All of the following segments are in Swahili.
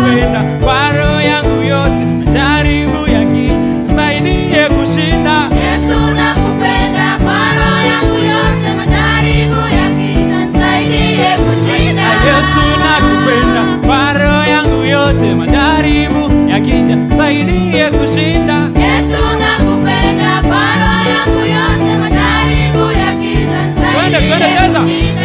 nakupenda kwa roho yangu yote, majaribu yakinisaidie kushinda. Yesu nakupenda kwa roho yangu yote, majaribu yakinisaidie kushinda. Yesu nakupenda kwa roho yangu yote, majaribu yakinisaidie kushinda. Yesu nakupenda kwa roho yangu yote, majaribu yakinisaidie kushinda.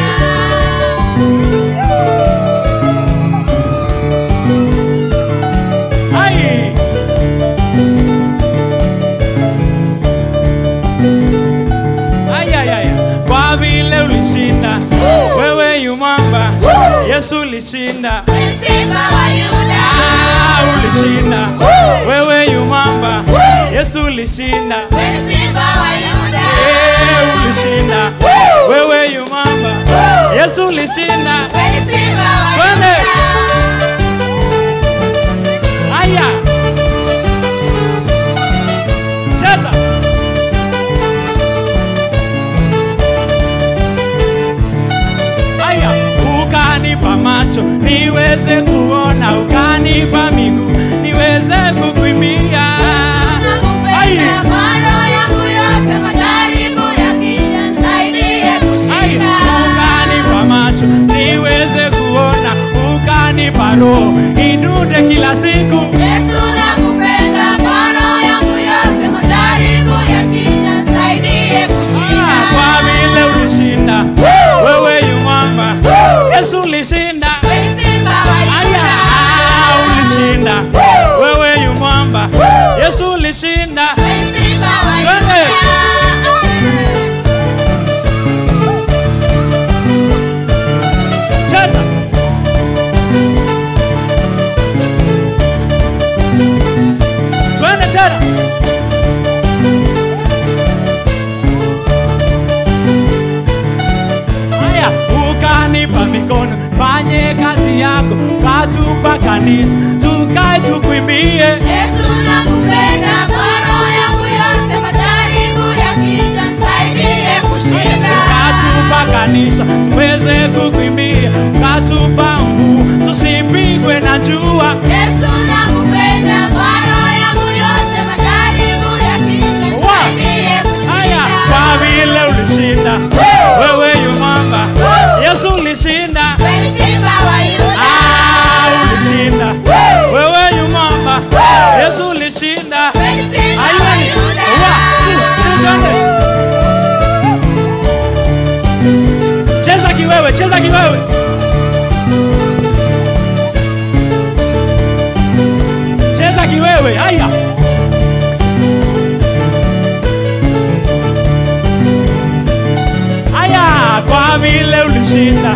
Kwa vile ulishinda, wewe yu mwamba, Yesu ulishinda. Simba wa Yuda, Ulishinda, wewe yu mwamba, Yesu ulishinda. Simba wa Yuda, Ulishinda, wewe yu mwamba, Yesu ulishinda. Simba wa Twende. Yuda. Aya, cheza. Aya, ukanipa macho niweze kuona, ukanipa miguu niweze kukimbia. Nakupenda kwa roho yangu yote, majaribu yakinisaidie kushinda. Ukanipa macho niweze kuona, ukanipa roho inude kila siku. Yesu nakupenda kwa roho yangu yote, majaribu yakinisaidie kushinda. Kwa vile ulishinda, wewe yu mwamba, Yesu ulishinda. Simba wa Yuda, Ulishinda, wewe yu mwamba, Yesu ulishinda. Simba wa Twende. Yuda. Cheza. Twende tena. Haya, ukanipa mikono fanye kazi yako, katupa kanisa tukae tukuimbie. Yesu nakupenda kwa roho yangu yote, majaribu yakinisaidie kushinda. Katupa kanisa tuweze kukuimbia, katupa nguvu tusipigwe na jua. Yesu nakupenda kwa roho yangu yote, majaribu yakinisaidie Haya, kushinda. kwa vile ulishinda, wewe yu mwamba, Yesu ulishinda. Simba wa Yuda, Ulishinda, wewe yu mwamba, Yesu ulishinda. Simba wa Yuda. Cheza kiwewe, cheza kiwewe. Cheza kiwewe, haya. Haya, kwa vile ulishinda,